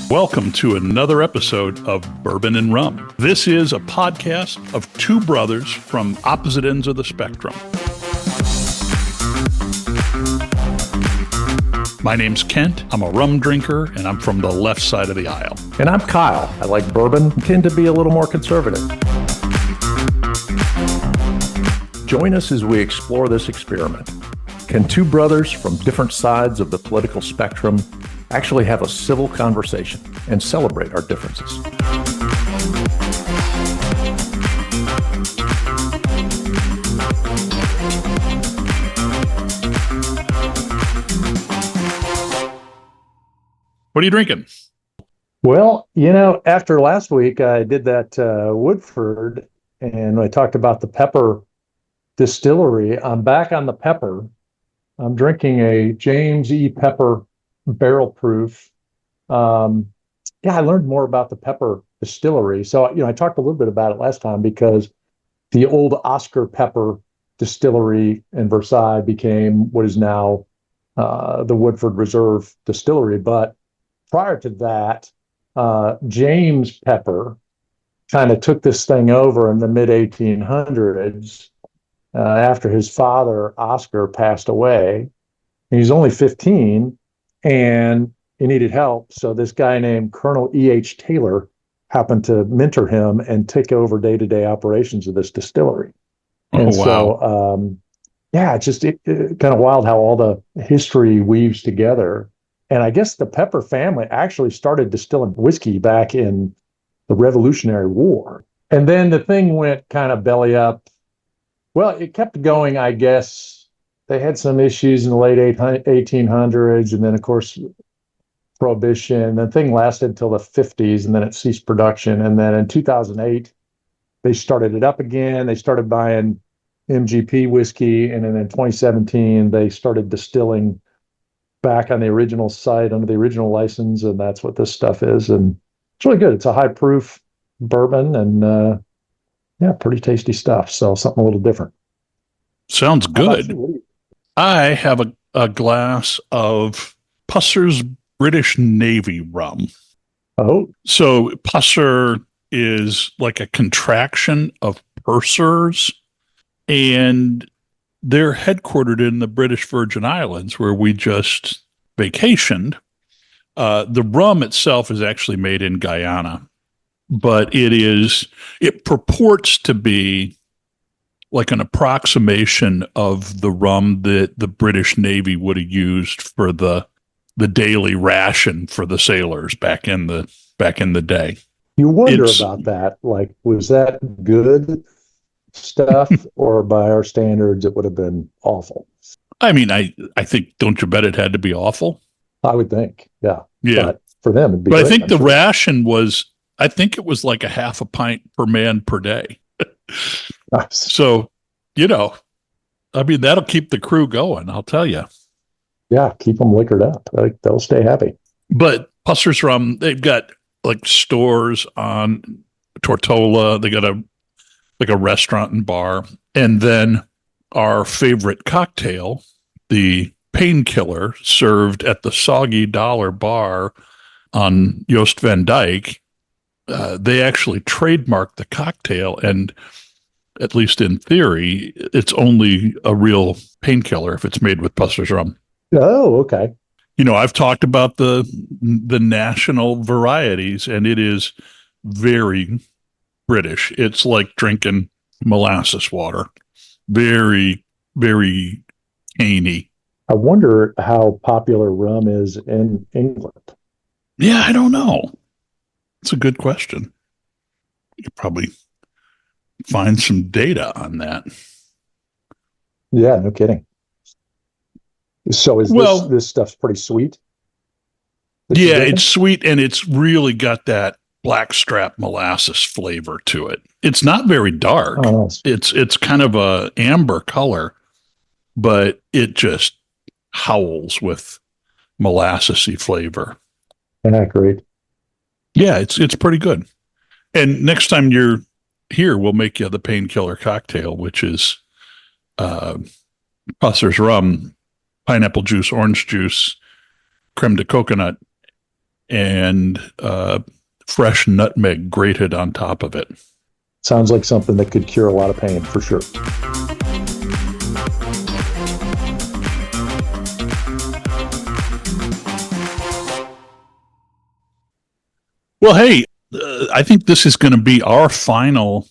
Welcome to another episode of Bourbon and Rum. This is a podcast of two brothers from opposite ends of the spectrum. My name's Kent. I'm a rum drinker, and I'm from the left side of the aisle. And I'm Kyle. I like bourbon, tend to be a little more conservative. Join us as we explore this experiment. Can two brothers from different sides of the political spectrum actually have a civil conversation and celebrate our differences? What are you drinking? Well, after last week, I did that Woodford, and I talked about the pepper distillery. I'm back on the pepper. I'm drinking a James E. Pepper barrel proof. I learned more about the pepper distillery. So, I talked a little bit about it last time because the old Oscar Pepper distillery in Versailles became what is now the Woodford Reserve Distillery. But prior to that, James Pepper kind of took this thing over in the mid 1800s after his father, Oscar, passed away. He was only 15 and he needed help. So this guy named Colonel E.H. Taylor happened to mentor him and take over day-to-day operations of this distillery. And so, it's just kind of wild how all the history weaves together. And I guess the Pepper family actually started distilling whiskey back in the Revolutionary War. And then the thing went kind of belly up. Well, it kept going, I guess. They had some issues in the late 1800s. And then, of course, Prohibition. The thing lasted until the 50s, and then it ceased production. And then in 2008, they started it up again. They started buying MGP whiskey. And then in 2017, they started distilling back on the original site under the original license, and that's what this stuff is. And it's really good. It's a high proof bourbon, and pretty tasty stuff. So something a little different. Sounds good. I have a glass of Pusser's British Navy rum. Oh, so Pusser is like a contraction of pursers, and they're headquartered in the British Virgin Islands, where we just vacationed. The rum itself is actually made in Guyana, but it purports to be like an approximation of the rum that the British Navy would have used for the daily ration for the sailors back in the day. You wonder about that. Like, was that good stuff, or by our standards, it would have been awful? I mean, I think, don't you bet it had to be awful? I would think, yeah. Yeah. But for them, it'd be But great, I think the sure. ration was, I think it was like a half a pint per man per day. Nice. So, I mean, that'll keep the crew going, I'll tell you. Yeah, keep them liquored up. Like, they'll stay happy. But Pusser's rum, they've got like stores on Tortola. They got a restaurant and bar. And then our favorite cocktail, the Painkiller, served at the Soggy Dollar Bar on Joost van Dyke. They actually trademarked the cocktail, and at least in theory, it's only a real painkiller if it's made with Pusser's rum. Oh, okay. I've talked about the national varieties, and it is very British. It's like drinking molasses water. Very, very caney. I wonder how popular rum is in England. Yeah, I don't know. It's a good question. You could probably find some data on that. Yeah, no kidding. So this stuff's pretty sweet? Yeah, it's sweet, and it's really got that blackstrap molasses flavor to it. It's not very dark. Oh, nice. It's kind of a amber color, but it just howls with molassesy flavor. Yeah, great. Yeah, it's pretty good. And next time you're here, we'll make you the Painkiller cocktail, which is Pusser's rum, pineapple juice, orange juice, creme de coconut, and fresh nutmeg grated on top of it. Sounds like something that could cure a lot of pain for sure. Well, hey, I think this is going to be our final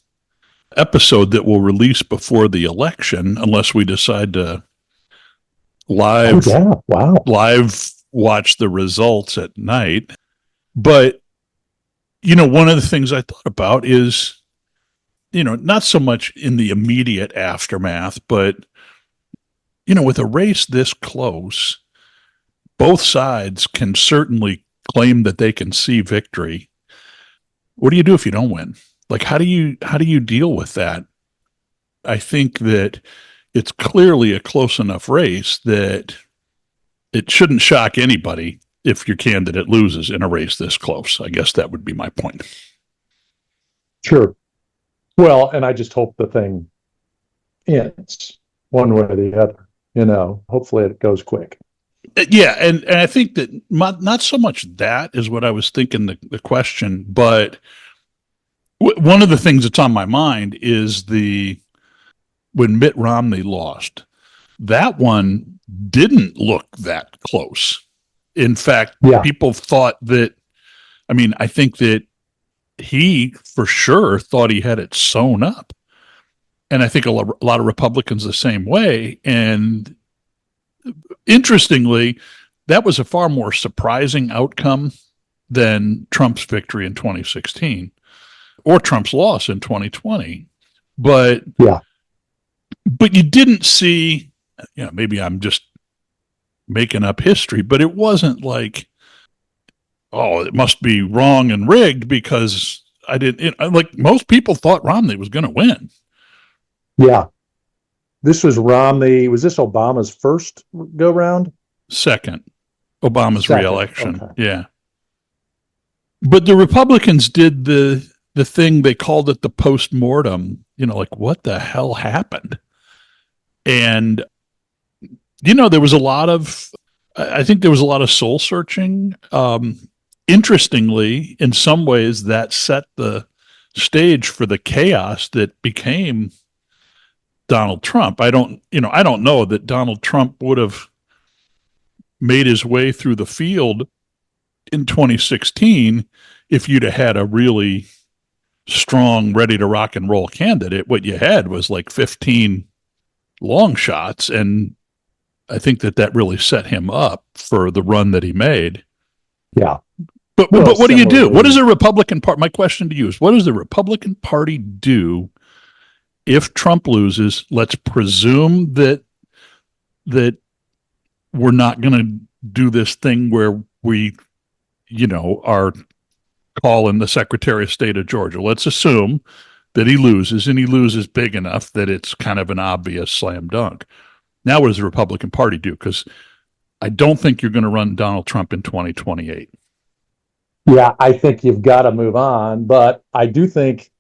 episode that we'll release before the election, unless we decide to live live watch the results at night. But one of the things I thought about is, not so much in the immediate aftermath, but with a race this close, both sides can certainly claim that they can see victory. What do you do if you don't win? Like, how do you deal with that? I think that it's clearly a close enough race that it shouldn't shock anybody if your candidate loses in a race this close. I guess that would be my point. Sure. Well, and I just hope the thing ends one way or the other. Hopefully it goes quick. Yeah, and I think that not so much that is what I was thinking the question, but one of the things that's on my mind is when Mitt Romney lost, that one didn't look that close. In fact, people thought that, I think that he for sure thought he had it sewn up. And I think a lot of Republicans the same way. And interestingly, that was a far more surprising outcome than Trump's victory in 2016 or Trump's loss in 2020. But you didn't see, maybe I'm just making up history, but it wasn't like, oh, it must be wrong and rigged because I didn't, like most people thought Romney was going to win. Yeah. This was Romney. Was this Obama's first go round? Second. Obama's reelection. Okay. Yeah. But the Republicans did the thing, they called it the post-mortem, like what the hell happened? And, there was I think there was a lot of soul searching. Interestingly, in some ways that set the stage for the chaos that became Donald Trump. I don't know that Donald Trump would have made his way through the field in 2016 if you'd have had a really strong, ready to rock and roll candidate. What you had was like 15 long shots, and I think that really set him up for the run that he made. Yeah. But what do you do? What does the Republican Party, my question to you is, what does the Republican Party do if Trump loses? Let's presume that we're not going to do this thing where we, are calling the Secretary of State of Georgia. Let's assume that he loses, and he loses big enough that it's kind of an obvious slam dunk. Now, what does the Republican Party do? Because I don't think you're going to run Donald Trump in 2028. Yeah, I think you've got to move on. But I do think,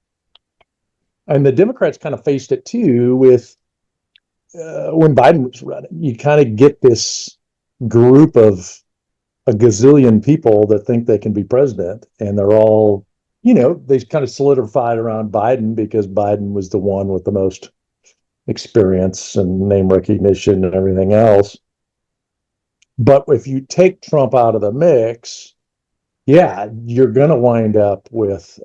and the Democrats kind of faced it too with when Biden was running, you kind of get this group of a gazillion people that think they can be president, and they're all, they kind of solidified around Biden because Biden was the one with the most experience and name recognition and everything else. But if you take Trump out of the mix, you're going to wind up with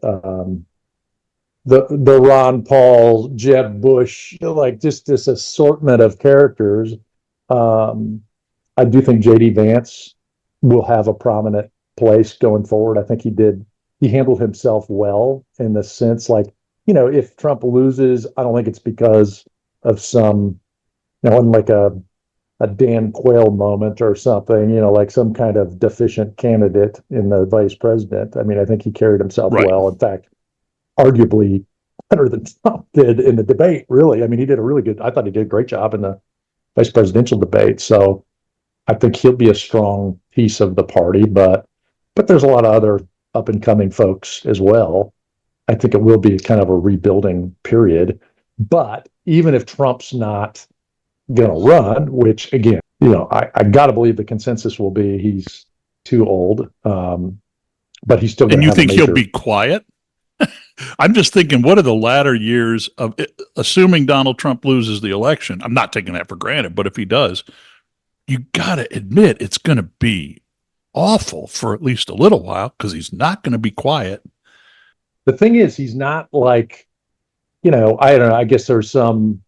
the Ron Paul, Jeb Bush, like just this assortment of characters. I do think J.D. Vance will have a prominent place going forward. I think he handled himself well in the sense, like, if Trump loses, I don't think it's because of some, like a Dan Quayle moment or something, like some kind of deficient candidate in the vice president. I think he carried himself well. In fact, arguably better than Trump did in the debate, really. He did I thought he did a great job in the vice presidential debate. So I think he'll be a strong piece of the party, but there's a lot of other up and coming folks as well. I think it will be kind of a rebuilding period. But, even if Trump's not going to run, which again, I got to believe the consensus will be he's too old, but he's still going And to you have a think he'll major. be quiet? I'm just thinking, what are the latter years of assuming Donald Trump loses the election? I'm not taking that for granted, but if he does, you got to admit it's going to be awful for at least a little while because he's not going to be quiet. The thing is, he's not like, I don't know. I guess there's some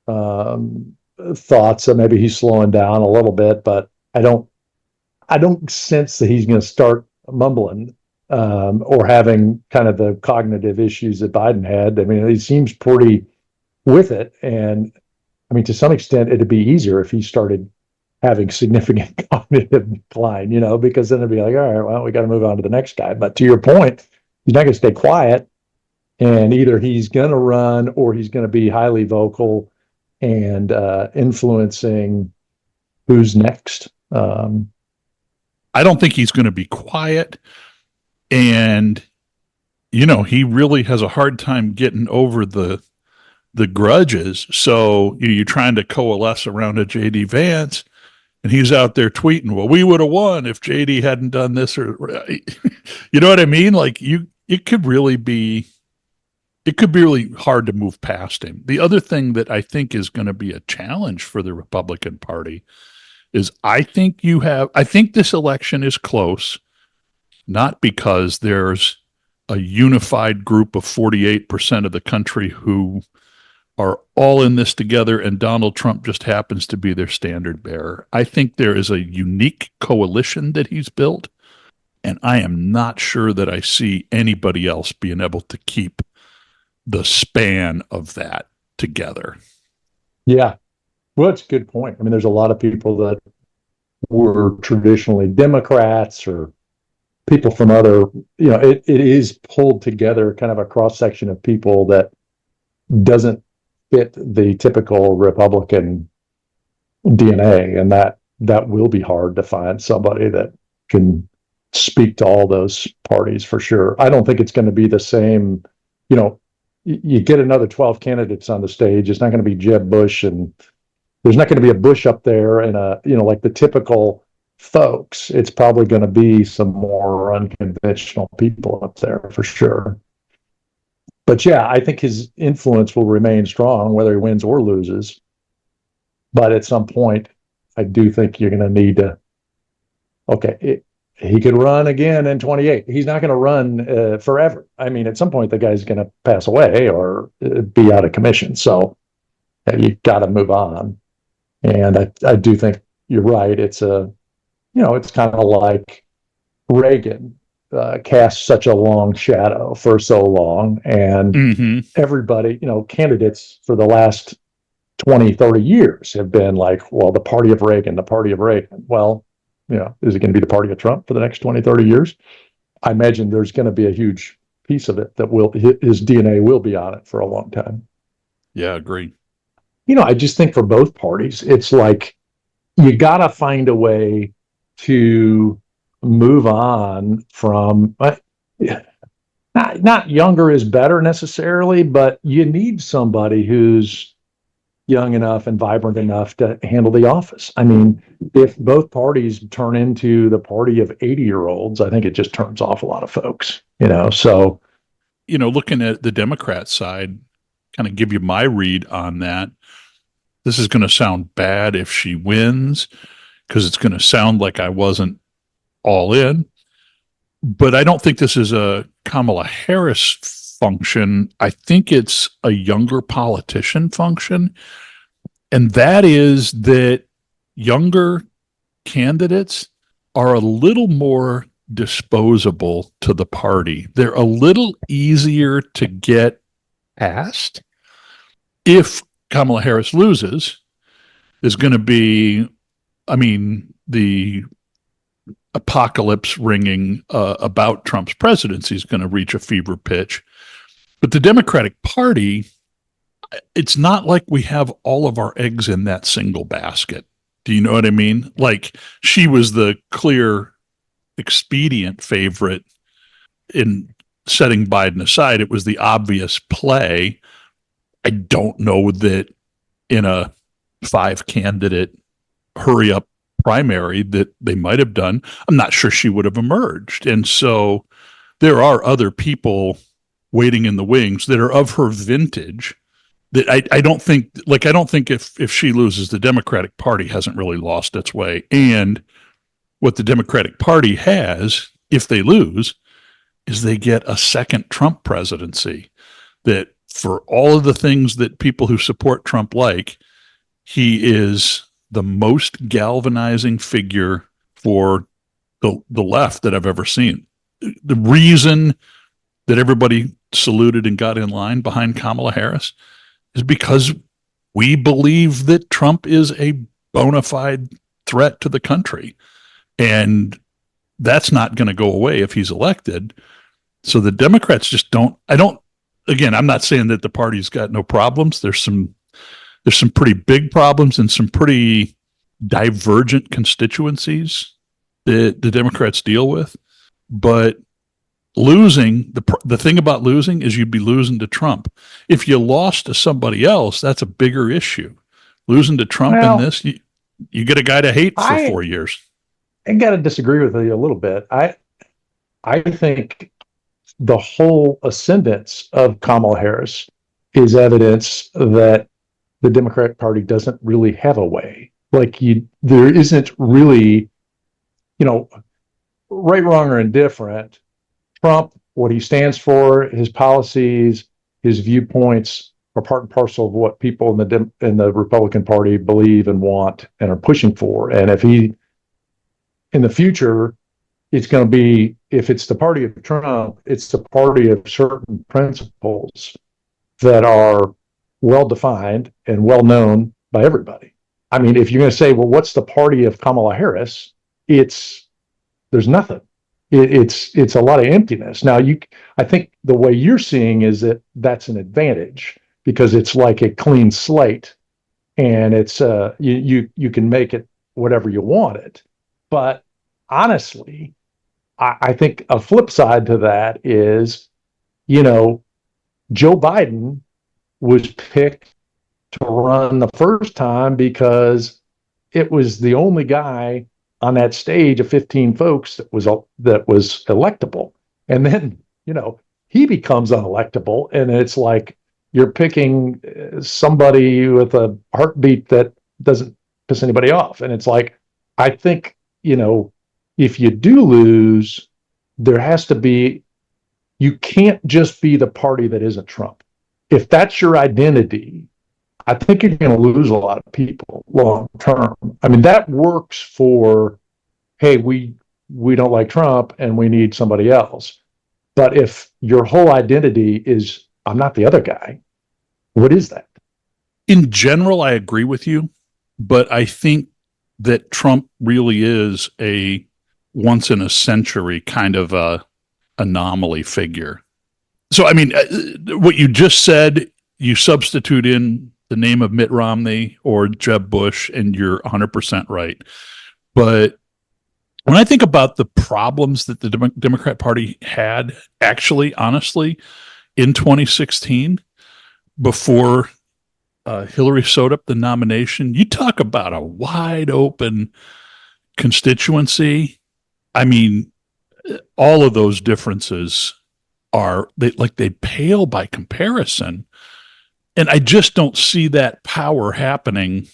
um, thoughts that maybe he's slowing down a little bit, but I don't sense that he's going to start mumbling or having kind of the cognitive issues that Biden had. I mean, he seems pretty with it, and I mean, to some extent, it'd be easier if he started having significant cognitive decline, because then it'd be like, all right, well, we got to move on to the next guy. But to your point, he's not going to stay quiet, and either he's going to run or he's going to be highly vocal and influencing who's next. I don't think he's going to be quiet. And, he really has a hard time getting over the grudges. So you're trying to coalesce around a JD Vance, and he's out there tweeting, "Well, we would have won if JD hadn't done this," or you know what I mean? Like it could be really hard to move past him. The other thing that I think is going to be a challenge for the Republican Party is I think this election is close, not because there's a unified group of 48% of the country who are all in this together and Donald Trump just happens to be their standard bearer. I think there is a unique coalition that he's built, and I am not sure that I see anybody else being able to keep the span of that together. Yeah, well, it's a good point. I mean, there's a lot of people that were traditionally Democrats or people from other, it is pulled together kind of a cross section of people that doesn't fit the typical Republican DNA, and that will be hard to find somebody that can speak to all those parties for sure. I don't think it's going to be the same. You get another 12 candidates on the stage. It's not going to be Jeb Bush, and there's not going to be a Bush up there and like the typical folks. It's probably going to be some more unconventional people up there for sure. But yeah, I think his influence will remain strong whether he wins or loses. But at some point, I do think you're going to need to. Okay, he could run again in 28. He's not going to run forever. I mean, at some point, the guy's going to pass away or be out of commission. So you got to move on. And I do think you're right. It's it's kind of like Reagan cast such a long shadow for so long. And everybody, candidates for the last 20, 30 years have been like, well, the party of Reagan, the party of Reagan. Well, is it going to be the party of Trump for the next 20, 30 years? I imagine there's going to be a huge piece of it that his DNA will be on it for a long time. Yeah, agree. I just think for both parties, it's like you got to find a way to move on from not younger is better necessarily, but you need somebody who's young enough and vibrant enough to handle the office. I mean, if both parties turn into the party of 80-year-olds, I think it just turns off a lot of folks, so. Looking at the Democrat side, kind of give you my read on that. This is going to sound bad if she wins because it's going to sound like I wasn't all in. But I don't think this is a Kamala Harris function. I think it's a younger politician function. And that is that younger candidates are a little more disposable to the party. They're a little easier to get past. If Kamala Harris loses, is going to be, the apocalypse ringing about Trump's presidency is going to reach a fever pitch. But the Democratic Party, it's not like we have all of our eggs in that single basket. Do you know what I mean? Like she was the clear expedient favorite in setting Biden aside. It was the obvious play. I don't know that in a 5 candidate hurry up primary that they might have done, I'm not sure she would have emerged. And so there are other people waiting in the wings that are of her vintage that I don't think, like, I don't think if she loses, the Democratic Party hasn't really lost its way. And what the Democratic Party has, if they lose, is they get a second Trump presidency. That for all of the things that people who support Trump like, he is the most galvanizing figure for the left that I've ever seen. The reason that everybody saluted and got in line behind Kamala Harris is because we believe that Trump is a bona fide threat to the country. And that's not going to go away if he's elected. So the Democrats just don't, again, I'm not saying that the party's got no problems. There's some pretty big problems and some pretty divergent constituencies that the Democrats deal with. But losing, the thing about losing is you'd be losing to Trump. If you lost to somebody else, that's a bigger issue. Losing to Trump in this, you get a guy to hate for 4 years. I got to disagree with you a little bit. I think the whole ascendance of Kamala Harris is evidence that the Democratic Party doesn't really have a way. Like there isn't really, right, wrong, or indifferent. Trump, what he stands for, his policies, his viewpoints are part and parcel of what people in the Republican Party believe and want and are pushing for. And if in the future, it's going to be, if it's the party of Trump, it's the party of certain principles that are well defined and well known by everybody. I mean, if you're going to say, well, what's the party of Kamala Harris? There's nothing. It's a lot of emptiness. Now, I think the way you're seeing is that that's an advantage because it's like a clean slate, and it's you can make it whatever you want it. But honestly, I think a flip side to that is, Joe Biden was picked to run the first time because it was the only guy on that stage of 15 folks that was electable. And then, he becomes unelectable, and it's like you're picking somebody with a heartbeat that doesn't piss anybody off. And it's like, I think, if you do lose, there has to be, you can't just be the party that isn't Trump. If that's your identity, I think you're going to lose a lot of people long term. I mean, that works for, hey, we don't like Trump and we need somebody else. But if your whole identity is, I'm not the other guy, what is that? In general, I agree with you, but I think that Trump really is a once in a century kind of a anomaly figure. So, I mean, what you just said, you substitute in the name of Mitt Romney or Jeb Bush, and you're 100% right. But when I think about the problems that the Democrat Party had, actually, honestly, in 2016, before Hillary sewed up the nomination, you talk about a wide open constituency. I mean, all of those differences they pale by comparison. And I just don't see that power happening.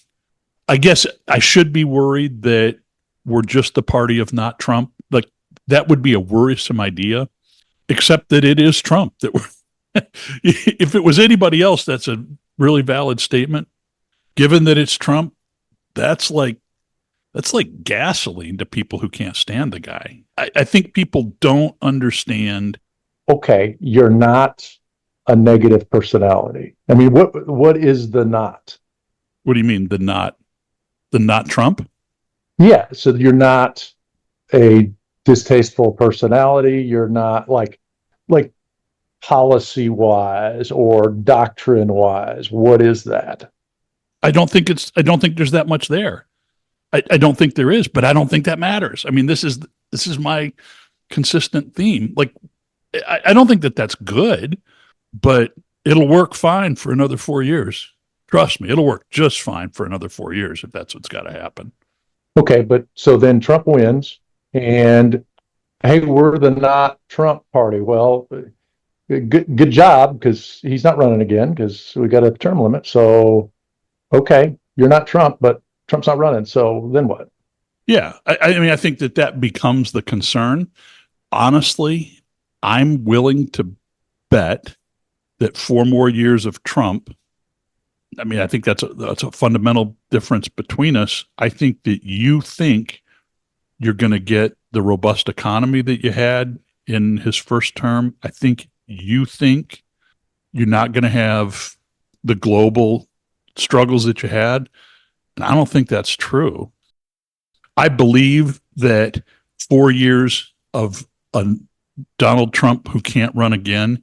I guess I should be worried that we're just the party of not Trump. Like, that would be a worrisome idea, except that it is Trump. That if it was anybody else, that's a really valid statement. Given that it's Trump, that's like gasoline to people who can't stand the guy. I think people don't understand. Okay, you're not a negative personality. I mean, what is the not? What do you mean the not Trump? Yeah, so you're not a distasteful personality. You're not like policy wise or doctrine wise. What is that? I don't think there's that much there. I don't think there is, but I don't think that matters. I mean, this is my consistent theme. Like, I don't think that that's good, but It'll work fine for another 4 years. Trust me, it'll work just fine for another 4 years if that's what's got to happen. Okay, but so then Trump wins, and hey, we're the not Trump party. Well, good job, because he's not running again because we got a term limit. So okay, you're not Trump, but Trump's not running. So then what? Yeah, I mean, I think that becomes the concern. Honestly, I'm willing to bet that 4 more years of Trump. I mean, I think that's a fundamental difference between us. I think that you think you're going to get the robust economy that you had in his first term. I think you think you're not going to have the global struggles that you had. And I don't think that's true. I believe that 4 years of a Donald Trump who can't run again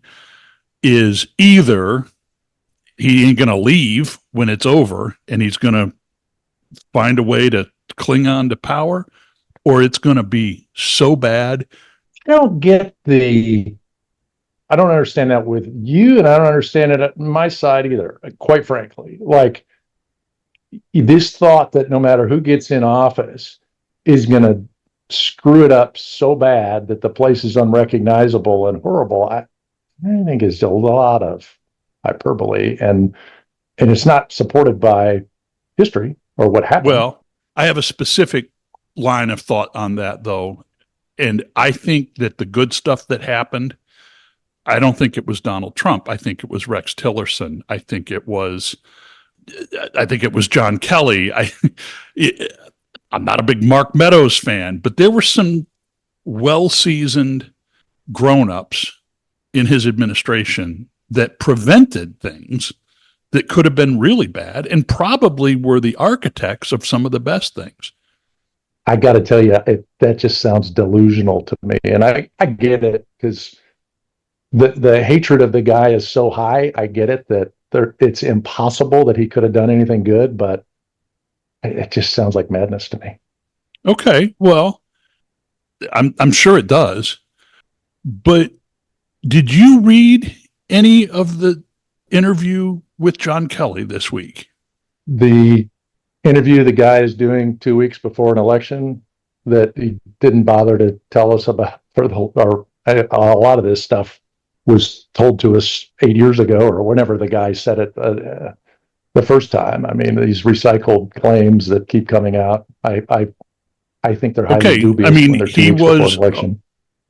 is either he ain't going to leave when it's over and he's going to find a way to cling on to power, or it's going to be so bad. I don't get the. I don't understand that with you, and I don't understand it at my side either. Quite frankly, like this thought that no matter who gets in office is going to screw it up so bad that the place is unrecognizable and horrible. I think is a lot of hyperbole, and it's not supported by history or what happened. Well, I have a specific line of thought on that, though. And I think that the good stuff that happened, I don't think it was Donald Trump. I think it was Rex Tillerson. I think it was John Kelly. I'm not a big Mark Meadows fan, but there were some well-seasoned grown-ups in his administration that prevented things that could have been really bad and probably were the architects of some of the best things. I got to tell you, that just sounds delusional to me, and I get it because the hatred of the guy is so high. I get it that it's impossible that he could have done anything good, but it just sounds like madness to me. Okay, well, I'm sure it does. But did you read any of the interview with John Kelly this week? The interview the guy is doing 2 weeks before an election that he didn't bother to tell us about for the or a lot of this stuff was told to us 8 years ago or whenever the guy said it the first time. I mean, these recycled claims that keep coming out. I think they're highly Okay, I dubious when mean, they're 2 weeks before an election.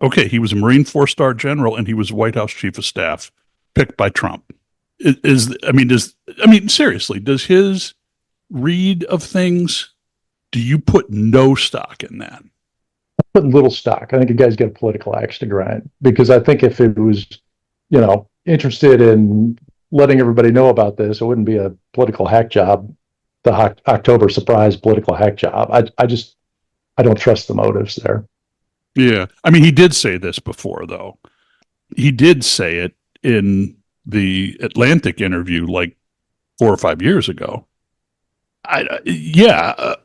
okay, he was a Marine four-star general and he was White House chief of staff picked by Trump. Seriously, does his read of things, do you put no stock in that? Put little stock. I think a guy's got a political axe to grind because I think if it was, interested in letting everybody know about this, it wouldn't be a political hack job, the October surprise political hack job. I don't trust the motives there. Yeah. I mean, he did say this before, though. He did say it in the Atlantic interview like 4 or 5 years ago.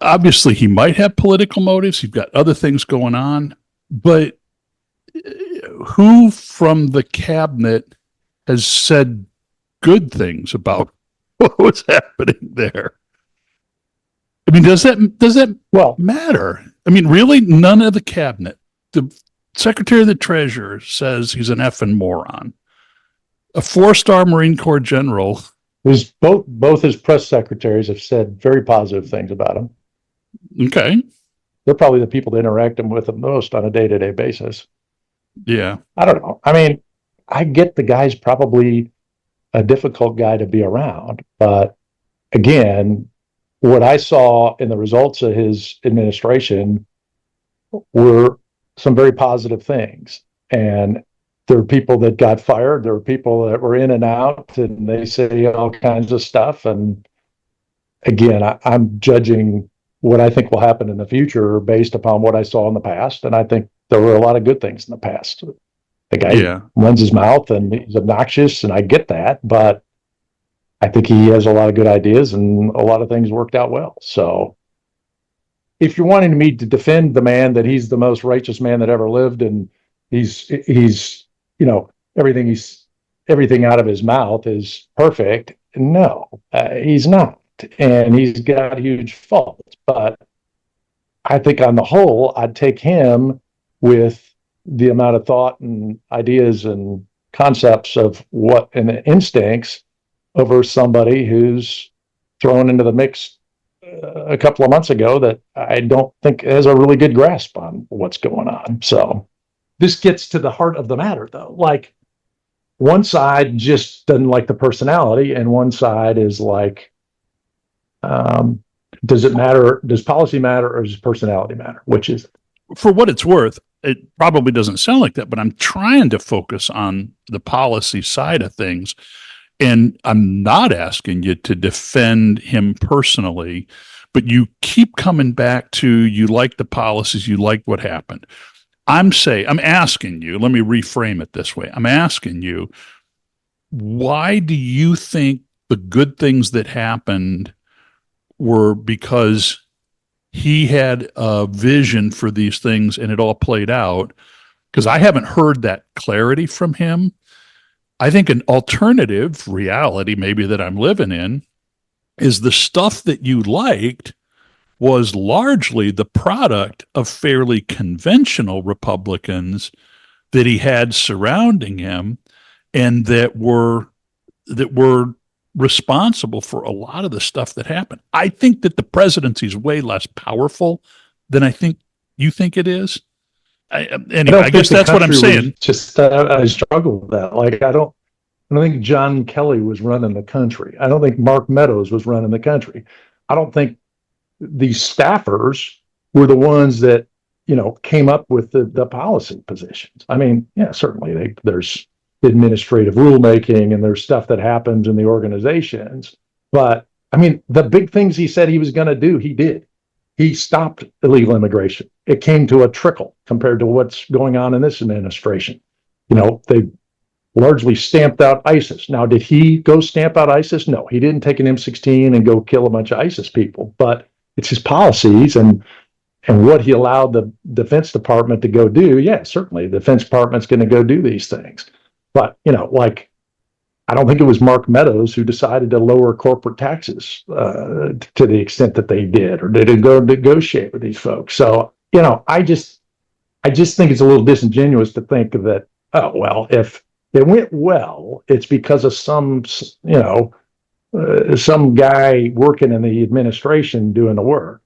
Obviously he might have political motives. He's got other things going on, but who from the cabinet has said good things about what was happening there? I mean, does that Well, matter? I mean, really, none of the cabinet. The Secretary of the Treasury says he's an effing moron. A four-star Marine Corps general. both his press secretaries have said very positive things about him. Okay. They're probably the people that interact with him most on a day-to-day basis. Yeah. I don't know. I mean, I get the guy's probably a difficult guy to be around, but again, what I saw in the results of his administration were some very positive things. And there were people that got fired. There were people that were in and out, and they say all kinds of stuff. And again, I'm judging what I think will happen in the future based upon what I saw in the past. And I think there were a lot of good things in the past. The guy runs his mouth and he's obnoxious, and I get that, but I think he has a lot of good ideas and a lot of things worked out well. So if you're wanting me to defend the man that he's the most righteous man that ever lived, and he's everything he's everything out of his mouth is perfect. No, he's not. And he's got huge faults. But I think on the whole, I'd take him with the amount of thought and ideas and concepts of what and instincts over somebody who's thrown into the mix a couple of months ago that I don't think has a really good grasp on what's going on. So this gets to the heart of the matter, though. Like, one side just doesn't like the personality, and one side is like, does it matter? Does policy matter, or does personality matter? Which is it? For what it's worth, it probably doesn't sound like that, but I'm trying to focus on the policy side of things. And I'm not asking you to defend him personally, but you keep coming back to you like the policies, you like what happened. I'm asking you, let me reframe it this way. I'm asking you, why do you think the good things that happened were because he had a vision for these things and it all played out? Because I haven't heard that clarity from him. I think an alternative reality, maybe that I'm living in, is the stuff that you liked was largely the product of fairly conventional Republicans that he had surrounding him, and that were responsible for a lot of the stuff that happened. I think that the presidency is way less powerful than I think you think it is. Anyway, I guess that's what I'm saying. Just I struggle with that. Like, I don't think John Kelly was running the country. I don't think Mark Meadows was running the country. I don't think these staffers were the ones that, came up with the policy positions. I mean, yeah, certainly there's administrative rulemaking and there's stuff that happens in the organizations. But I mean, the big things he said he was going to do, he did. He stopped illegal immigration. It came to a trickle compared to what's going on in this administration. They largely stamped out ISIS. Now, did he go stamp out ISIS? No, he didn't take an M16 and go kill a bunch of ISIS people, but it's his policies and what he allowed the Defense Department to go do. Yeah, certainly the Defense Department's going to go do these things. But, I don't think it was Mark Meadows who decided to lower corporate taxes to the extent that they did, or did go negotiate with these folks. So, I just think it's a little disingenuous to think that, oh, well, if it went well, it's because of some guy working in the administration doing the work.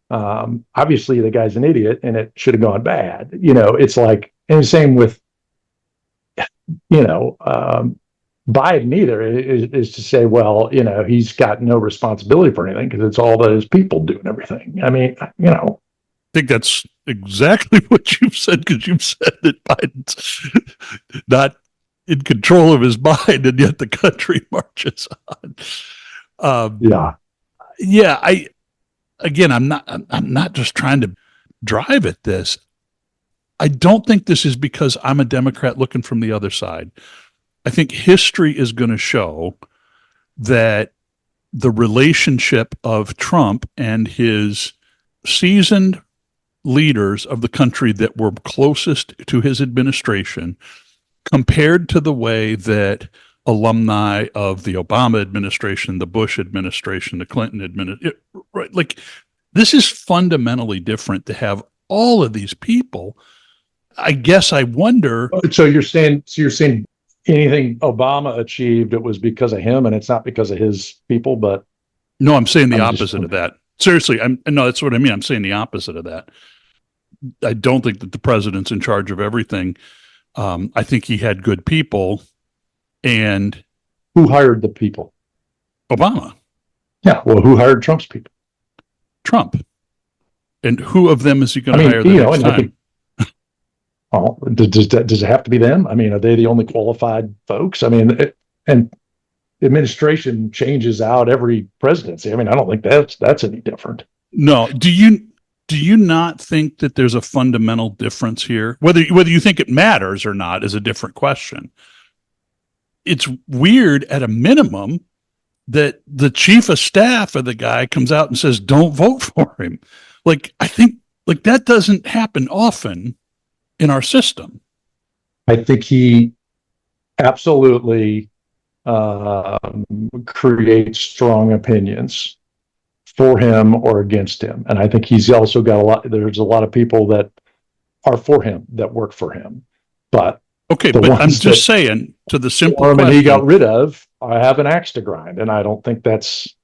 Obviously, the guy's an idiot, and it should have gone bad. It's like, and the same with, Biden either is to say, well, he's got no responsibility for anything because it's all that his people doing everything. I mean, I think that's exactly what you've said, because you've said that Biden's not in control of his mind, and yet the country marches on. Yeah. I'm not just trying to drive at this. I don't think this is because I'm a Democrat looking from the other side. I think history is going to show that the relationship of Trump and his seasoned leaders of the country that were closest to his administration, compared to the way that alumni of the Obama administration, the Bush administration, the Clinton administration, right? Like, this is fundamentally different to have all of these people. I guess I wonder. So you're saying anything Obama achieved, it was because of him, and it's not because of his people. But no, I'm saying the opposite of that. Seriously, no, that's what I mean. I'm saying the opposite of that. I don't think that the president's in charge of everything. I think he had good people. And who hired the people? Obama. Yeah. Well, who hired Trump's people? Trump. And who of them is he going to hire the next time? Does it have to be them? I mean, are they the only qualified folks? I mean, and administration changes out every presidency. I mean, I don't think that's any different. No. Do you not think that there's a fundamental difference here? Whether you think it matters or not is a different question. It's weird at a minimum that the chief of staff of the guy comes out and says, don't vote for him. Like, I think that doesn't happen often in our system. I think he absolutely um, create strong opinions for him or against him. And I think he's also got there's a lot of people that are for him that work for him. But Okay, the but I'm ones just that saying to the simple form and he got question. rid of, I have an axe to grind. And I don't think that's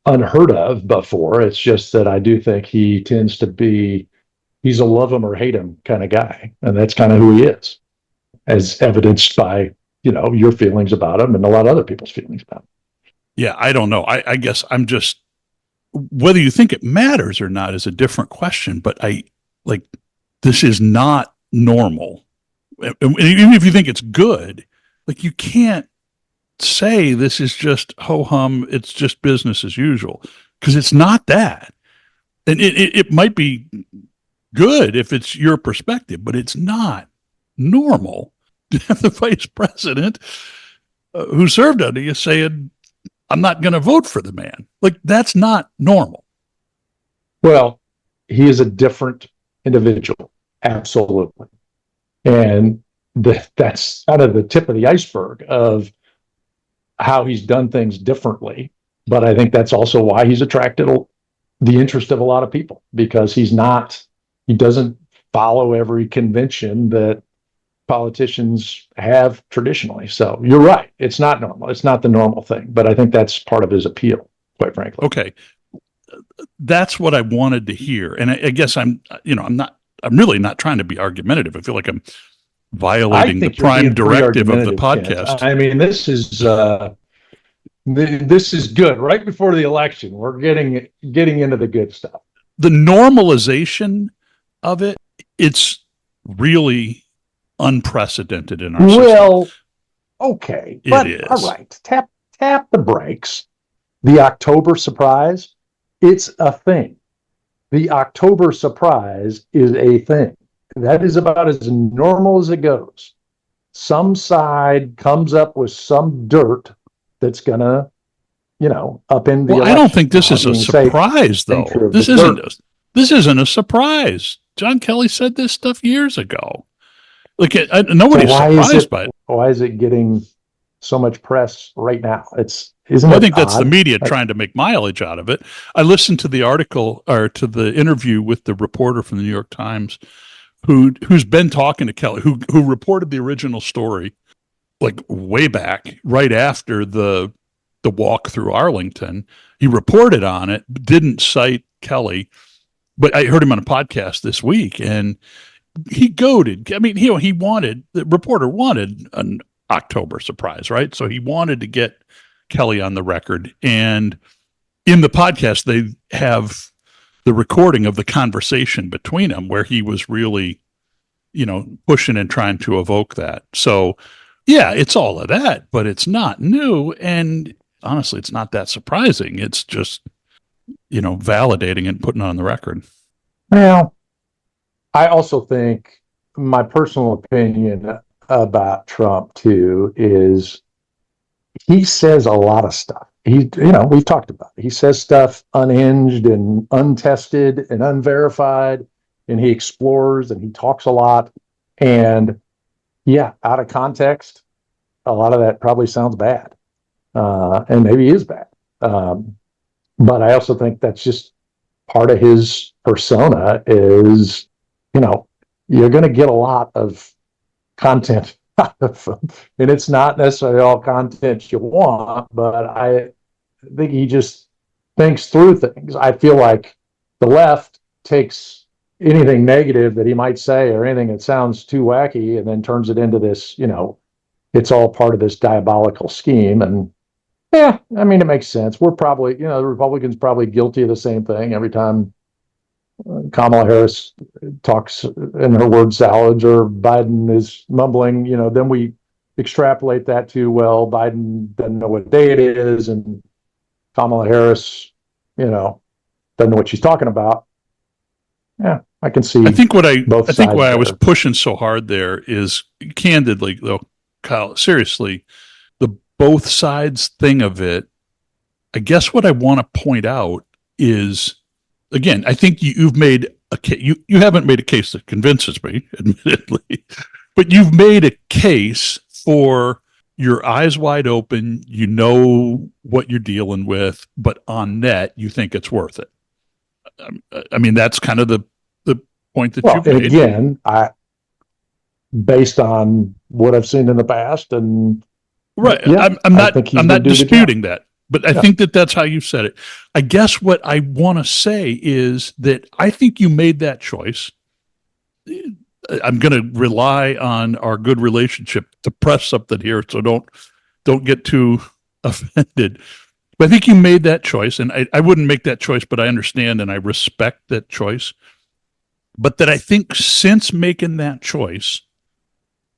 unheard of before. It's just that I do think he tends to be, he's a love him or hate him kind of guy. And that's kind of who he is, as evidenced by, your feelings about him and a lot of other people's feelings about him. Yeah, I don't know. I guess I'm just, whether you think it matters or not is a different question, but like, this is not normal. And even if you think it's good, like, you can't say this is just ho hum, it's just business as usual, because it's not that. And it might be good if it's your perspective, but it's not normal to have the vice president who served under you saying, I'm not going to vote for the man. Like, that's not normal. Well, he is a different individual. Absolutely. And that's kind of the tip of the iceberg of how he's done things differently. But I think that's also why he's attracted the interest of a lot of people, because he doesn't follow every convention that politicians have traditionally. So you're right. It's not normal. It's not the normal thing. But I think that's part of his appeal, quite frankly. Okay. That's what I wanted to hear. And I guess I'm really not trying to be argumentative. I feel like I'm I violating the think you're prime being pretty directive of the argumentative, Kent. podcast. I mean, this is good. Right before the election, we're getting into the good stuff. The normalization of it, it's really unprecedented in our system. Well, okay, It but all is. right, tap the brakes. The October surprise, it's a thing. The October surprise is a thing. That is about as normal as it goes. Some side comes up with some dirt that's gonna, upend the Well, I don't election. think this Now, is you a can say surprise, nature though. of the dirt. This isn't a surprise. John Kelly said this stuff years ago. Like, So nobody's surprised by it. why is it getting so much press right now? Isn't Well, I it think that's the odd? media trying to make mileage out of it. I listened to the article, or to the interview with the reporter from the New York Times who's been talking to Kelly, who reported the original story, like, way back, right after the walk through Arlington. He reported on it, didn't cite Kelly, but I heard him on a podcast this week, and he goaded. I mean, the reporter wanted an October surprise, right? So he wanted to get Kelly on the record. And in the podcast, they have the recording of the conversation between them where he was really, pushing and trying to evoke that. So, yeah, it's all of that, but it's not new. And honestly, it's not that surprising. It's just, validating and putting it on the record. Well, I also think my personal opinion about Trump too is he says a lot of stuff. We've talked about it. He says stuff unhinged and untested and unverified, and he explores and he talks a lot. And yeah, out of context, a lot of that probably sounds bad, and maybe is bad. But I also think that's just part of his persona is, you know, you're going to get a lot of content out of him. And it's not necessarily all content you want, but I think he just thinks through things. I feel like the left takes anything negative that he might say or anything that sounds too wacky and then turns it into this, it's all part of this diabolical scheme. And yeah, I mean, it makes sense. We're probably, the Republicans probably guilty of the same thing every time Kamala Harris talks in her word salads or Biden is mumbling, then we extrapolate that to, well, Biden doesn't know what day it is and Kamala Harris, doesn't know what she's talking about. Yeah, I can see both I think sides why I was there. pushing so hard there is, candidly, though, Kyle, seriously, the both sides thing of it. I guess what I want to point out is, again, I think you've made a case. You haven't made a case that convinces me, admittedly, but you've made a case for your eyes wide open, you know what you're dealing with, but on net, you think it's worth it. I mean, that's kind of the point that Well, you've and made. again, based on what I've seen in the past, and Right. yeah, I'm I not think he's I'm going not to do the job. disputing that, but I Yeah. think that that's how you said it. I guess what I want to say is that I think you made that choice. I'm going to rely on our good relationship to press something here, so don't get too offended. But I think you made that choice, and I wouldn't make that choice, but I understand and I respect that choice. But that I think since making that choice,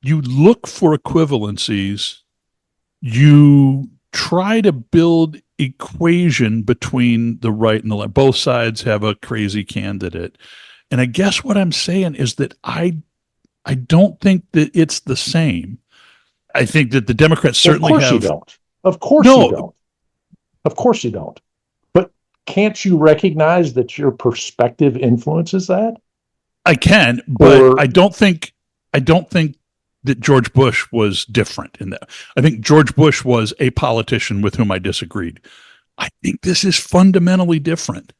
you look for equivalencies, you try to build equation between the right and the left. Both sides have a crazy candidate. And I guess what I'm saying is that I don't think that it's the same. I think that the Democrats Well, of certainly course you have don't. Of course you no. don't. Of course you don't. But can't you recognize that your perspective influences that? I can, but Or I don't think that George Bush was different in that. I think George Bush was a politician with whom I disagreed. I think this is fundamentally different.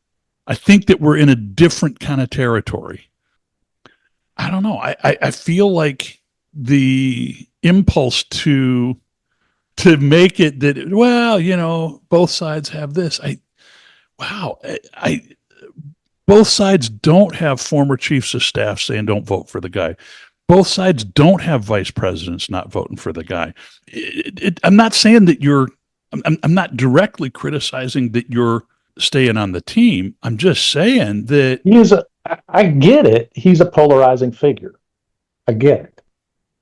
I think that we're in a different kind of territory. I don't know. I feel like the impulse to make it that, well, both sides have this. Wow, I both sides don't have former chiefs of staff saying don't vote for the guy. Both sides don't have vice presidents not voting for the guy. I'm not saying that I'm not directly criticizing that you're staying on the team. I'm just saying that he is I get it. He's a polarizing figure. I get it,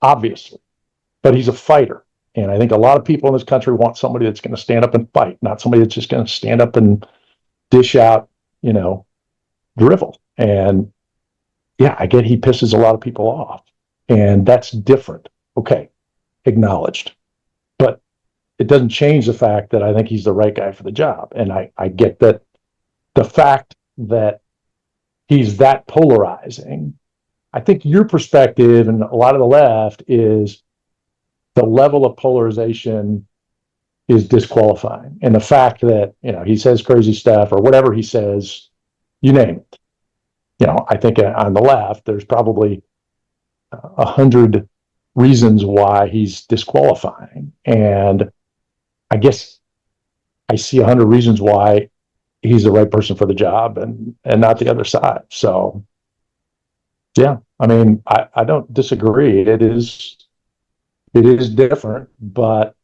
obviously. But he's a fighter. And I think a lot of people in this country want somebody that's going to stand up and fight, not somebody that's just going to stand up and dish out, drivel. And yeah, I get he pisses a lot of people off. And that's different. Okay, acknowledged. But it doesn't change the fact that I think he's the right guy for the job. And I get that the fact that he's that polarizing, I think your perspective and a lot of the left is the level of polarization is disqualifying. And the fact that, he says crazy stuff or whatever he says, you name it. I think on the left, there's probably 100 reasons why he's disqualifying. And I guess I see 100 reasons why he's the right person for the job and not the other side. So, yeah, I mean, I don't disagree. It is different, but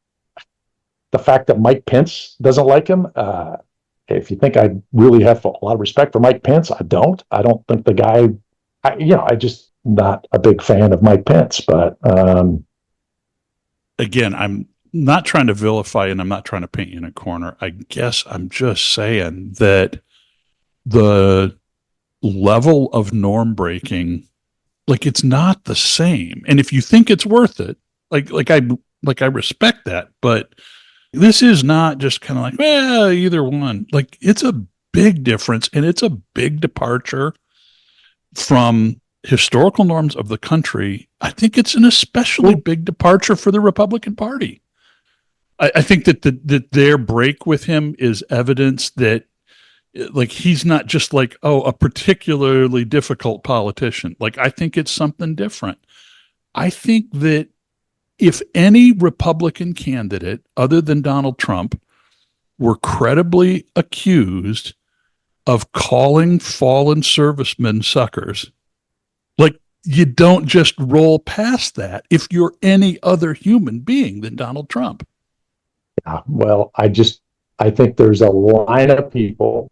the fact that Mike Pence doesn't like him, if you think I really have a lot of respect for Mike Pence, I don't. I don't think the guy, I just not a big fan of Mike Pence. But again, I'm not trying to vilify and I'm not trying to paint you in a corner. I guess I'm just saying that the level of norm breaking, like it's not the same. And if you think it's worth it, like I respect that, but this is not just kind of like, well, either one. Like it's a big difference and it's a big departure from historical norms of the country. I think it's an especially well, big departure for the Republican Party. I think that their break with him is evidence that like he's not just like, oh, a particularly difficult politician. Like I think it's something different. I think that if any Republican candidate other than Donald Trump were credibly accused of calling fallen servicemen suckers, like you don't just roll past that if you're any other human being than Donald Trump. well, I think there's a line of people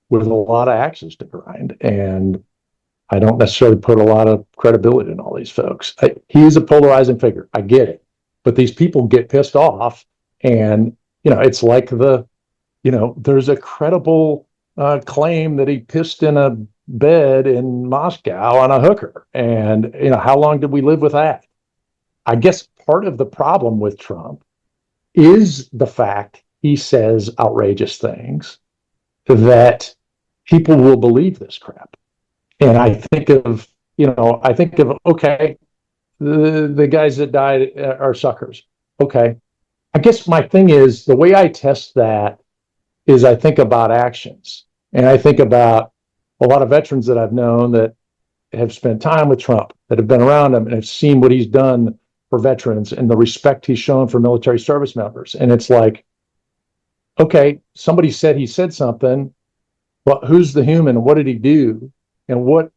with a lot of axes to grind, and I don't necessarily put a lot of credibility in all these folks. He is a polarizing figure. I get it, but these people get pissed off, and it's like there's a credible claim that he pissed in a bed in Moscow on a hooker, and how long did we live with that? I guess part of the problem with Trump is the fact he says outrageous things that people will believe this crap. And I think of, okay, the guys that died are suckers. Okay. I guess my thing is the way I test that is I think about actions. And I think about a lot of veterans that I've known that have spent time with Trump, that have been around him and have seen what he's done for veterans and the respect he's shown for military service members. And it's like, okay, somebody said he said something. Well, who's the human? What did he do? And what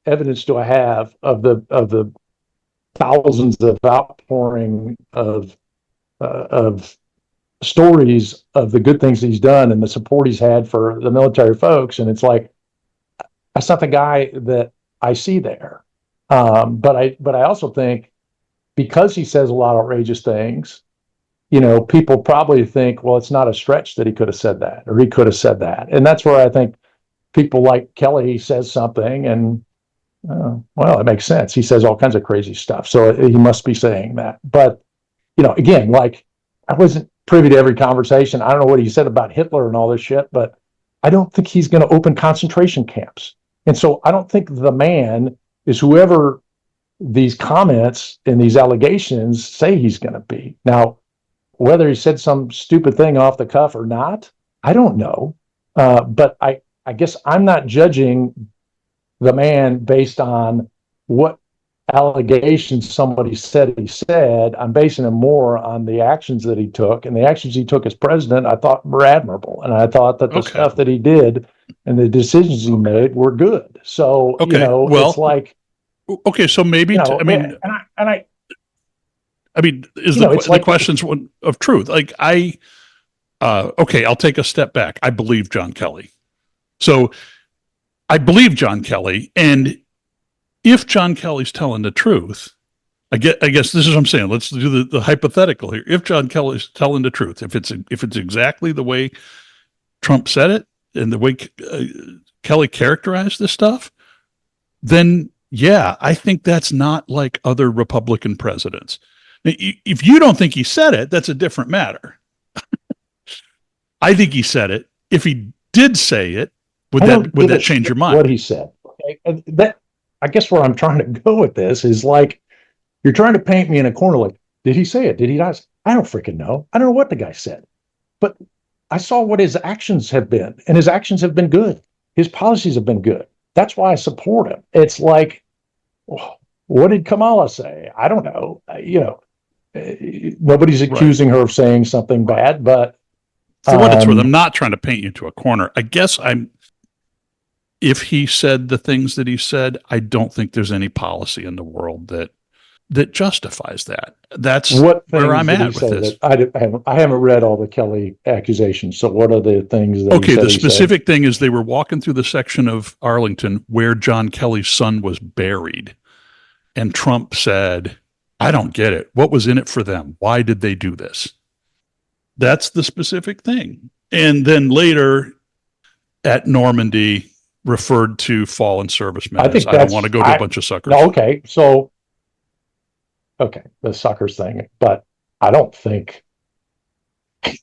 evidence do I have of the thousands of outpouring of stories of the good things he's done and the support he's had for the military folks? And it's like, that's not the guy that I see there. But I also think because he says a lot of outrageous things, people probably think, well, it's not a stretch that he could have said that or he could have said that. And that's where I think people like Kelly says something and, well, it makes sense. He says all kinds of crazy stuff. So he must be saying that. But, again, like I wasn't privy to every conversation. I don't know what he said about Hitler and all this shit, but I don't think he's going to open concentration camps. And so I don't think the man is whoever these comments and these allegations say he's going to be. Now, whether he said some stupid thing off the cuff or not, I don't know. But I guess I'm not judging the man based on what allegations somebody said he said. I'm basing him more on the actions that he took, and the actions he took as president I thought were admirable, and I thought that the stuff that he did and the decisions he made were good. So it's like, so maybe I mean, is the questions of truth? Like I'll take a step back. I believe John Kelly. So I believe John Kelly, and if John Kelly's telling the truth, I guess this is what I'm saying. Let's do the hypothetical here. If John Kelly's telling the truth, if it's exactly the way Trump said it and the way Kelly characterized this stuff, then yeah, I think that's not like other Republican presidents. If you don't think he said it, that's a different matter. I think he said it. If he did say it, would that change your mind? What he said. Okay. And that, I guess where I'm trying to go with this is like, you're trying to paint me in a corner. Like, did he say it? Did he not? I don't freaking know. I don't know what the guy said, but I saw what his actions have been, and his actions have been good. His policies have been good. That's why I support him. It's like, what did Kamala say? I don't know. Nobody's accusing her of saying something bad, but for what it's worth, I'm not trying to paint you into a corner. I guess if he said the things that he said, I don't think there's any policy in the world that justifies that. That's where I'm at with this. I haven't read all the Kelly accusations. So what are the things that the specific thing is they were walking through the section of Arlington where John Kelly's son was buried. And Trump said, I don't get it. What was in it for them? Why did they do this? That's the specific thing. And then later at Normandy referred to fallen servicemen. I don't want to go to a bunch of suckers. No, okay. So, the suckers thing, but I think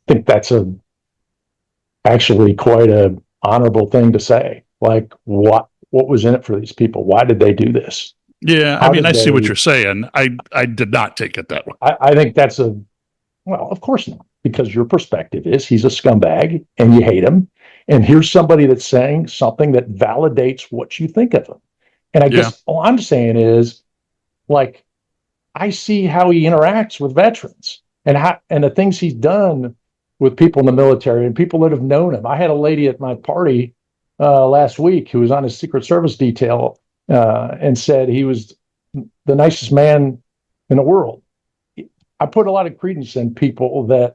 that's actually quite a honorable thing to say. Like, what was in it for these people? Why did they do this? Yeah, I see what you're saying. I did not take it that way. I think that's well, of course not, because your perspective is he's a scumbag and you hate him. And here's somebody that's saying something that validates what you think of him. And I guess all I'm saying is, like, I see how he interacts with veterans and the things he's done with people in the military and people that have known him. I had a lady at my party last week who was on his Secret Service detail and said he was the nicest man in the world. I put a lot of credence in people that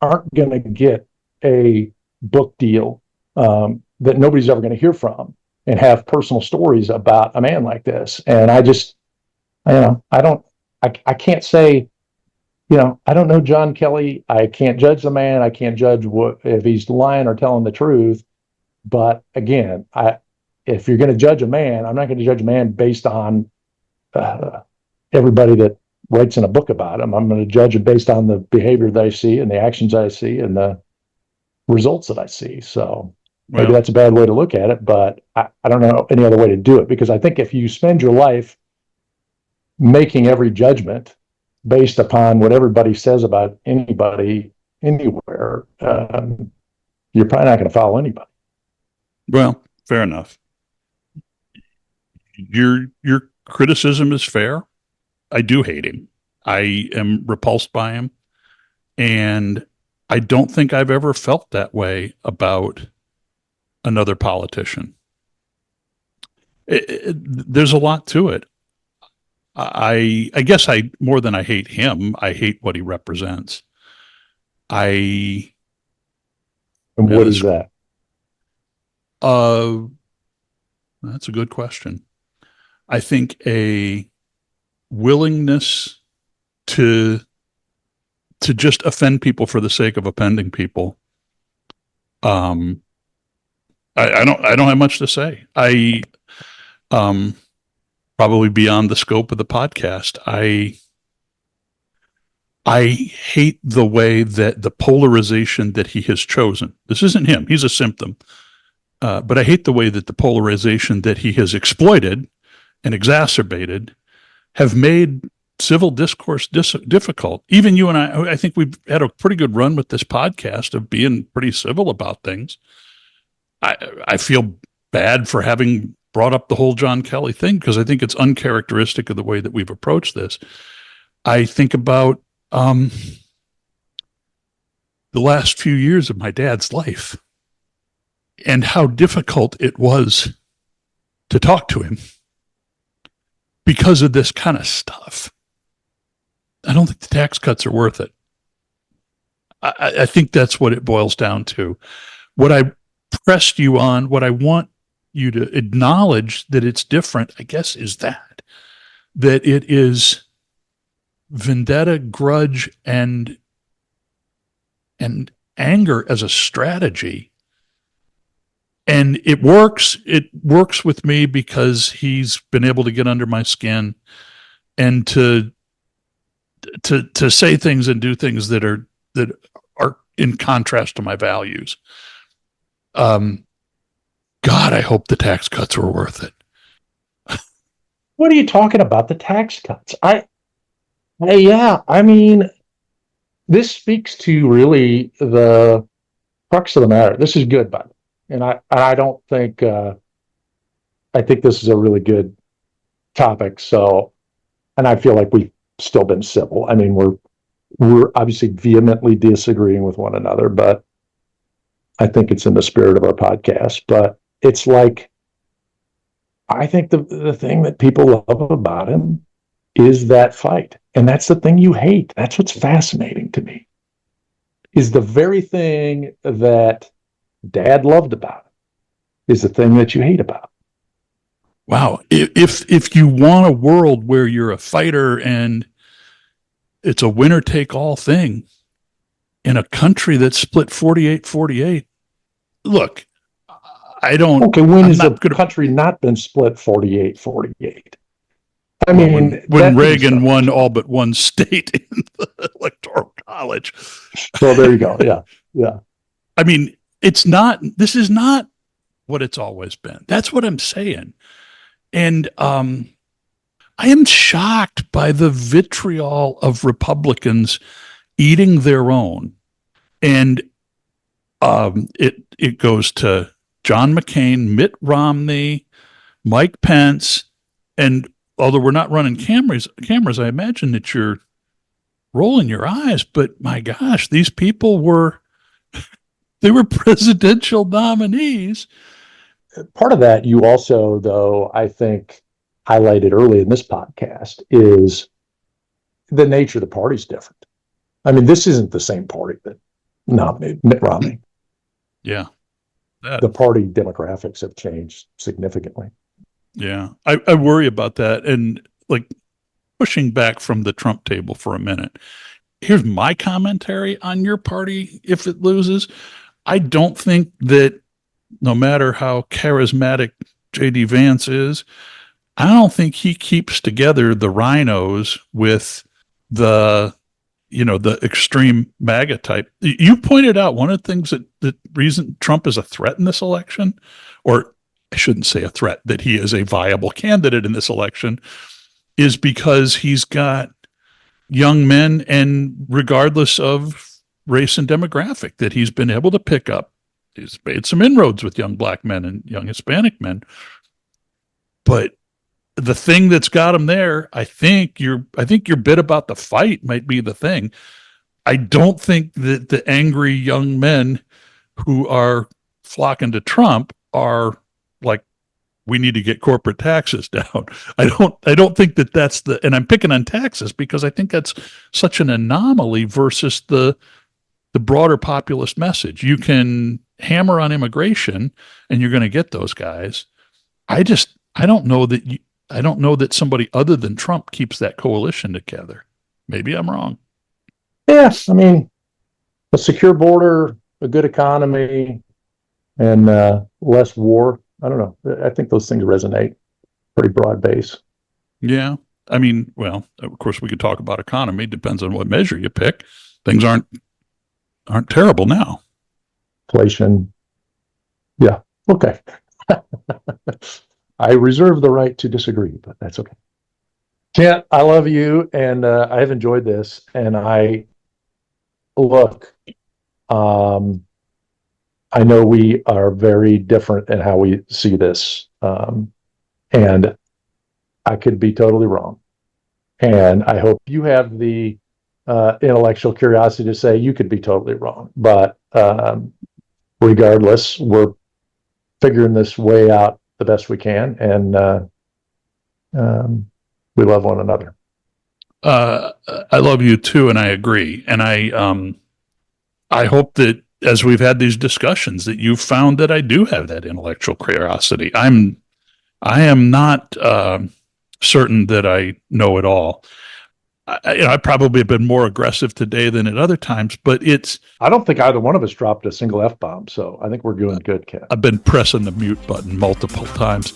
aren't going to get a book deal that nobody's ever going to hear from and have personal stories about a man like this. And I can't say, I don't know John Kelly. I can't judge the man. I can't judge if he's lying or telling the truth. But again, if you're going to judge a man, I'm not going to judge a man based on everybody that writes in a book about him. I'm going to judge it based on the behavior that I see and the actions I see and the results that I see. So maybe that's a bad way to look at it, but I don't know any other way to do it, because I think if you spend your life making every judgment based upon what everybody says about anybody anywhere, you're probably not going to follow anybody. Well, fair enough. Your criticism is fair. I do hate him. I am repulsed by him. And I don't think I've ever felt that way about another politician. There's a lot to it. I guess more than I hate him, I hate what he represents. And what is that? That's a good question. I think a willingness to just offend people for the sake of offending people. I don't have much to say. Probably beyond the scope of the podcast. I hate the way that the polarization that he has chosen. This isn't him. He's a symptom. But I hate the way that the polarization that he has exploited and exacerbated have made civil discourse difficult. Even you and I think we've had a pretty good run with this podcast of being pretty civil about things. I feel bad for having brought up the whole John Kelly thing because I think it's uncharacteristic of the way that we've approached this. I think about the last few years of my dad's life and how difficult it was to talk to him because of this kind of stuff. I don't think the tax cuts are worth it. I think that's what it boils down to. What I pressed you on, what I want you to acknowledge that it's different, I guess, is that it is vendetta, grudge, and anger as a strategy. And it works. It works with me because he's been able to get under my skin and to say things and do things that are in contrast to my values. God, I hope the tax cuts were worth it. What are you talking about? The tax cuts? Yeah. I mean, this speaks to really the crux of the matter. This is good, by the way. And I don't think I think this is a really good topic. So, and I feel like we've still been civil. I mean, we're obviously vehemently disagreeing with one another, but I think it's in the spirit of our podcast. But it's like, I think the thing that people love about him is that fight. And that's the thing you hate. That's what's fascinating to me, is the very thing that Dad loved about it is the thing that you hate about. Wow. If you want a world where you're a fighter and it's a winner take all thing in a country that's split 48-48, look, I don't. Okay, when has the country not been split 48-48? I mean, when Reagan won all but one state in the Electoral College. So there you go. Yeah. Yeah. I mean, this is not what it's always been. That's what I'm saying. And I am shocked by the vitriol of Republicans eating their own. And it goes to John McCain, Mitt Romney, Mike Pence, and although we're not running cameras, I imagine that you're rolling your eyes. But my gosh, these people were presidential nominees. Part of that you also, though, I think highlighted early in this podcast is the nature of the party's different. I mean, this isn't the same party that nominated Mitt Romney. Yeah. The party demographics have changed significantly. Yeah. I worry about that. And like pushing back from the Trump table for a minute. Here's my commentary on your party if it loses. I don't think that no matter how charismatic J.D. Vance is, I don't think he keeps together the rhinos with the extreme MAGA type. You pointed out one of the things that the reason Trump is a threat in this election, or I shouldn't say a threat, that he is a viable candidate in this election, is because he's got young men, and regardless of race and demographic, that he's been able to pick up. He's made some inroads with young black men and young Hispanic men. But the thing that's got him there, I think your bit about the fight might be the thing. I don't think that the angry young men who are flocking to Trump are like, we need to get corporate taxes down. I don't think that that's and I'm picking on taxes because I think that's such an anomaly versus the broader populist message. You can hammer on immigration and you're going to get those guys. I don't know that somebody other than Trump keeps that coalition together. Maybe I'm wrong. Yes, I mean, a secure border, a good economy, and less war. I don't know. I think those things resonate pretty broad base. Yeah. I mean, well, of course, we could talk about economy. Depends on what measure you pick. Things aren't terrible now. Inflation. Yeah. Okay. I reserve the right to disagree, but that's okay. Kent, I love you, and I have enjoyed this. And look, I know we are very different in how we see this, and I could be totally wrong. And I hope you have the intellectual curiosity to say you could be totally wrong. But regardless, we're figuring this way out the best we can, and we love one another. I love you too, and I agree. And I hope that as we've had these discussions, that you've found that I do have that intellectual curiosity. I am not certain that I know it all. I probably have been more aggressive today than at other times, but I don't think either one of us dropped a single F-bomb, so I think we're doing good, Ken. I've been pressing the mute button multiple times.